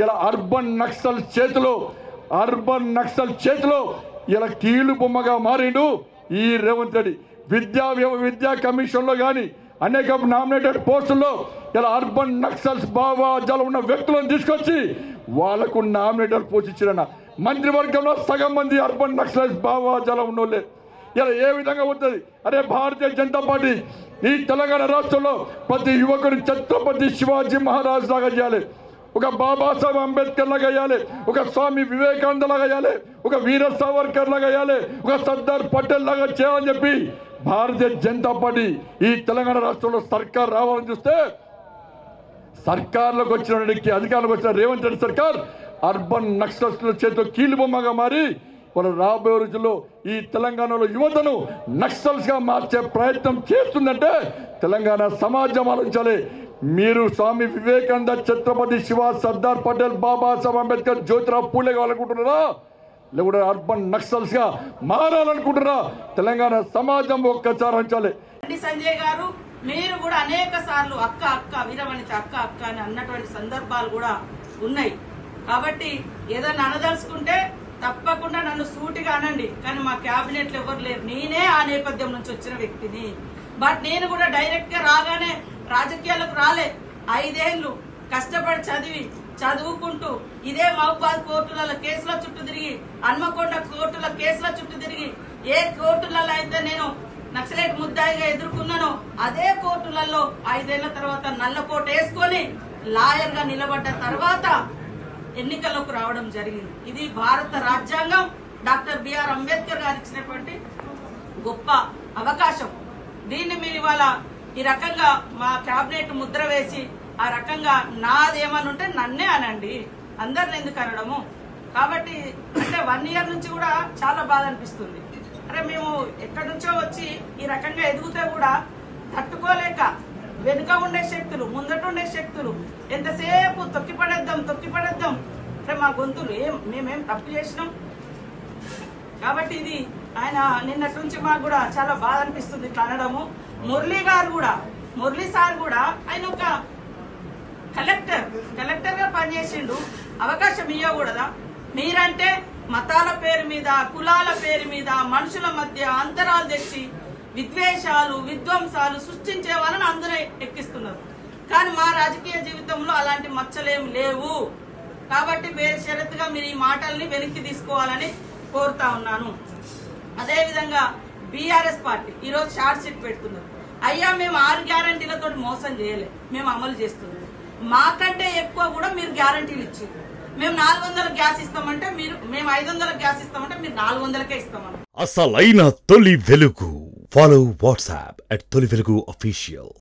ఇలా అర్బన్ నక్సల్ చేతిలో ఇలా కీలు బొమ్మగా మారిండు ఈ రేవంత్ రెడ్డి. విద్యా కమిషన్లో కానీ అనేక నామినేటెడ్ పోస్టుల్లో ఇలా అర్బన్ నక్సల్స్ భావజాలం ఉన్న వ్యక్తులను తీసుకొచ్చి వాళ్లకు నామినేటెడ్ పోస్ట్ ఇచ్చిన మంత్రివర్గంలో సగం మంది అర్బన్ నక్సల్స్ భావజాలం ఉన్నోళ్ళే. ఇలా ఏ విధంగా ఉంటుంది? అరే భారతీయ జనతా పార్టీ ఈ తెలంగాణ రాష్ట్రంలో ప్రతి యువకుని ఛత్రపతి శివాజీ మహారాజ్ లాగా చేయాలి, ఒక బాబాసాహెబ్ అంబేద్కర్ లాగా వేయాలి, ఒక స్వామి వివేకానంద లాగా వేయాలి, ఒక వీర సావర్కర్ లాగా వేయాలి, ఒక సర్దార్ పటేల్ లాగా చేయాలని చెప్పి భారతీయ జనతా పార్టీ ఈ తెలంగాణ రాష్ట్రంలో సర్కార్ రావాలని చూస్తే, సర్కార్లోకి వచ్చిన అధికారంలోకి వచ్చిన రేవంత్ రెడ్డి సర్కార్ అర్బన్ నక్సల్స్ల చేతిలో కీలు బొమ్మగా మారి వాళ్ళు రాబోయే రోజుల్లో ఈ తెలంగాణలో యువతను నక్సల్స్ గా మార్చే ప్రయత్నం చేస్తుందంటే తెలంగాణ సమాజం ఆలోచించాలి. మీరు స్వామి వివేకానంద, ఛత్రపతి శివాజీ, సర్దార్ పటేల్, బాబాసాహెబ్ అంబేద్కర్, జ్యోతిరావు పూలే కావాలనుకుంటున్నారా, లేకుంటే అర్బన్ నక్సల్స్ గా మారాలనుకుంటున్నారా? తెలంగాణ సమాజం ఒక్కసారి అంచాలి. సంజయ్ గారు, మీరు కూడా అనేక సార్లు అక్క వీరవనిత అక్క అని అన్నటువంటి సందర్భాలు కూడా ఉన్నాయి. కాబట్టి ఏదైనా అనదలుచుకుంటే తప్పకుండా నన్ను సూటిగా అనండి. కానీ మా క్యాబినెట్ లో ఎవరు లేరు, నేనే ఆ నేపథ్యం నుంచి వచ్చిన వ్యక్తిని. బట్ నేను కూడా డైరెక్ట్ గా రాగానే రాజకీయాలకు రాలే. 5 ఏళ్లు కష్టపడి చదువుకుంటూ ఇదే మహబూబాద్ కోర్టులలో కేసుల చుట్టూ తిరిగి, హన్మకొండ కోర్టుల కేసుల చుట్టూ తిరిగి, ఏ కోర్టులలో అయితే నేను నక్సలైట్ ముద్దాయిగా ఎదుర్కొన్నానో అదే కోర్టులలో 5 ఏళ్ల తర్వాత నల్లకోట వేసుకొని లాయర్ గా నిలబడ్డ తర్వాత ఎన్నికల్లోకి రావడం జరిగింది. ఇది భారత రాజ్యాంగం డాక్టర్ బిఆర్ అంబేద్కర్ గారు ఇచ్చినటువంటి గొప్ప అవకాశం. దీన్ని మీరు ఇవాళ ఈ రకంగా మా క్యాబినెట్ ముద్ర వేసి ఆ రకంగా నాదేమని ఉంటే నన్నే అనండి, అందరిని ఎందుకు అనడము? కాబట్టి అంటే 1 ఇయర్ నుంచి కూడా చాలా బాధ అనిపిస్తుంది. అరే మేము ఎక్కడి నుంచో వచ్చి ఈ రకంగా ఎదుగుతే కూడా తట్టుకోలేక వెనుక ఉండే శక్తులు, ముందట ఉండే శక్తులు ఎంతసేపు తొక్కిపడేద్దాం. అంటే మా గొంతులు మేమేం తప్పు చేసినాం? కాబట్టి ఇది ఆయన నిన్నటి నుంచి మాకు కూడా చాలా బాధ అనిపిస్తుంది ఇట్లా అనడము. మురళీ సార్ కూడా ఆయన ఒక కలెక్టర్ గా పనిచేసిండు, అవకాశం ఇవ్వకూడదా? మీరంటే మతాల పేరు మీద, కులాల పేరు మీద మనుషుల మధ్య అంతరాలు తెచ్చి విద్వేషాలు, విధ్వంసాలు సృష్టించే వాళ్ళని అందరూ ఎక్కిస్తున్నారు. కానీ మా రాజకీయ జీవితంలో అలాంటి మచ్చలేం లేవు. కాబట్టి బేషరతుగా మీరు ఈ మాటల్ని వెనక్కి తీసుకోవాలని కోరుతా ఉన్నాను. అదేవిధంగా బీఆర్ఎస్ పార్టీ ఈరోజు షార్ట్ షీట్ పెడుతున్నారు. అయ్యా మేము 6 గ్యారంటీలతో మోసం చేయలే, మేము అమలు చేస్తున్నాం. మాకంటే ఎక్కువ కూడా మీరు గ్యారంటీలు ఇచ్చారు. మేము 400 గ్యాస్ ఇస్తామంటే మేము 500 గ్యాస్ ఇస్తామంటే మీరు 400కే ఇస్తామని. అసలైన తొలి వెలుగు. ఫాలో వాట్సాప్ @తొలి వెలుగు official.